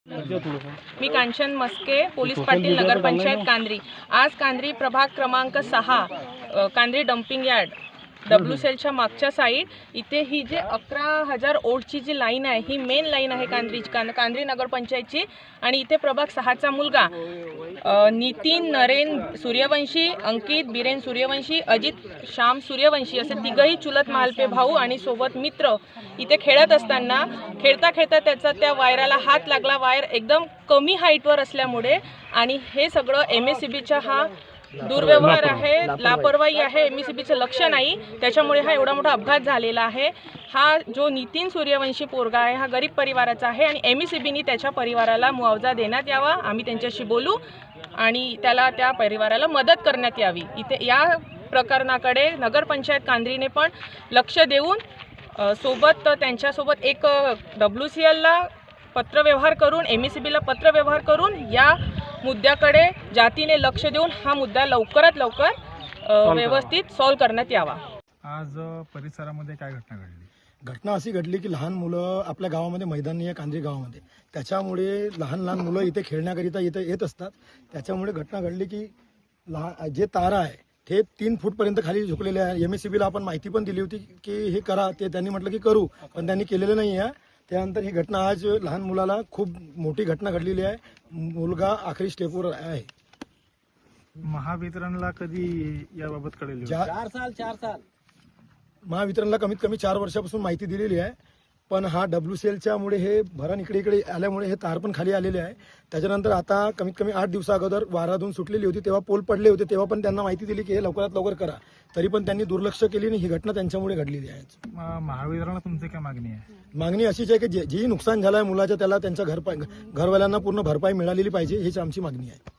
मी Kanchan Maske, police Patil, नगरपंचायत कांद्री। आज कांद्री प्रभाग क्रमांक 6 कांद्री डम्पिंग यार्ड WCLच्या मागच्या साईड इथे ही जे 11,000 ओटची जी लाईन आहे ही मेन लाईन आहे कांद्री नगरपंचायतची। आणि इथे प्रभाग 6चा मुलगा नितीन नरेन सूर्यवंशी, अंकित बिरेन सूर्यवंशी, अजित श्याम सूर्यवंशी असे तिघही चुलत मालपे भाऊ आणि सोबत मित्र इथे खेळत असताना खेळता त्याचा त्या वायराला हात लागला। वायर एकदम कमी हाईटवर असल्यामुळे आणि हे सगळं MSCBचा हा दुर्व्यवहार आहे, लापरवाही आहे, MSCBचं लक्ष नाही, त्याच्यामुळे हा एवढा मोठा अपघात झालेला आहे। हा जो नितीन सूर्यवंशी पोरगा आहे हा गरीब परिवाराचा आहे आणि MSCBने त्याच्या परिवाराला मुआवजा देण्यात यावा। आम्ही त्यांच्याशी बोलू आणि त्याला त्या परिवाराला मदत करण्यात यावी। इथे या प्रकरणाकडे नगरपंचायत कांद्रीने पण लक्ष देऊन सोबत त्यांच्यासोबत एक WCLला पत्रव्यवहार करून MSCBला पत्रव्यवहार करून या मुद्द्याकडे जातीने लक्ष देऊन हा मुद्दा लवकरात लवकर व्यवस्थित सॉल्व करण्यात यावा। आज परिसरामध्ये काय घटना घडली? घटना अशी घडली की लहान मुलं आपल्या गावामध्ये मैदानी आहे कांद्री गावामध्ये, त्याच्यामुळे लहान मुलं इथे खेळण्याकरिता इथे येत असतात। त्याच्यामुळे घटना घडली की जे तारा आहे ते 3 फूटपर्यंत खाली झुकलेले आहे। MSCBला आपण माहिती पण दिली होती की हे करा, ते त्यांनी म्हटलं की करू, पण त्यांनी केलेलं नाही आहे। त्यानंतर ही घटना आज लहान मुलाला खूप मोठी घटना घडलेली आहे। मुलगा आखरी स्टेपवर आहे। महावितरणला कधी याबाबत कळेल? 4 साल महावितरणला कमीत कमी 4 वर्षापासून माहिती दिलेली आहे, पण हा WCLच्या मुळे हे भरण इकडे आल्यामुळे हे तार पण खाली आलेले आहे। त्याच्यानंतर आता कमीत कमी 8 दिवसा अगोदर वाराधून सुटलेली होती, तेव्हा पोल पडले होते, तेव्हा पण त्यांना माहिती दिली की हे लवकरात लवकर करा, तरी पण त्यांनी दुर्लक्ष केली आणि ही घटना त्यांच्यामुळे घडलेली आहे। महावितरणला तुमची काय मागणी आहे? मागणी अशीच आहे की जे नुकसान झालं आहे मुलाचं त्याला त्यांच्या घरवाल्यांना पूर्ण भरपाई मिळालेली पाहिजे, हीच आमची मागणी आहे।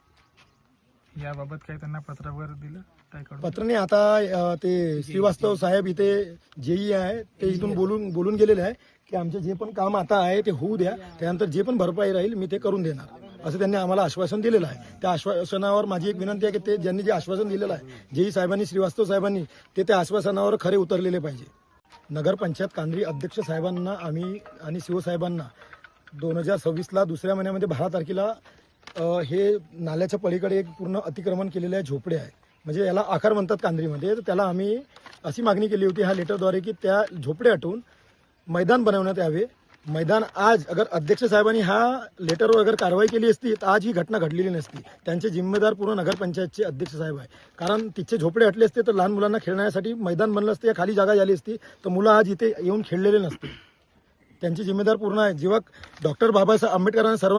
याबाबत काही त्यांना पत्र वगैरे दिलं? काय पत्रने आता ते श्रीवास्तव साहेब इथे JE आहे ते इथून बोलून गेलेले आहे की आमचे जे पण काम आता आहे ते होऊ द्या, त्यानंतर जे पण भरपाई राहील मी ते करून देणार असं त्यांनी आम्हाला आश्वासन दिलेलं आहे। त्या आश्वासनावर माझी एक विनंती आहे की ते ज्यांनी जे आश्वासन दिलेलं आहे JE साहेबांनी, श्रीवास्तव साहेबांनी, ते त्या आश्वासनावर खरे उतरलेले पाहिजे। नगरपंचायत कांद्री अध्यक्ष साहेबांना आम्ही आणि CO साहेबांना 2026ला दुसऱ्या महिन्यामध्ये 12 तारखेला हे नाल्याच्या पलीकडे एक पूर्ण अतिक्रमण केलेले आहे, झोपडे आहे, म्हणजे याला आकार म्हणतात कांद्रीमध्ये। तर त्याला आम्ही अशी मागणी केली होती ह्या लेटरद्वारे की त्या झोपडे हटवून मैदान बनवण्यात यावे। मैदान आज अगर अध्यक्ष साहेबांनी ह्या लेटरवर अगर कारवाई केली असती तर आज ही घटना घडलेली नसती। त्यांचे जिम्मेदार पूर्ण नगरपंचायतचे अध्यक्ष साहेब आहे, कारण तिचे झोपडे हटले असते तर लहान मुलांना खेळण्यासाठी मैदान बनलं असते, या खाली जागा झाली असती तर मुलं आज इथे येऊन खेळलेले नसते। त्यांची जिम्मेदार पूर्ण आहे। जेव्हा डॉक्टर बाबासाहेब आंबेडकरांना सर्व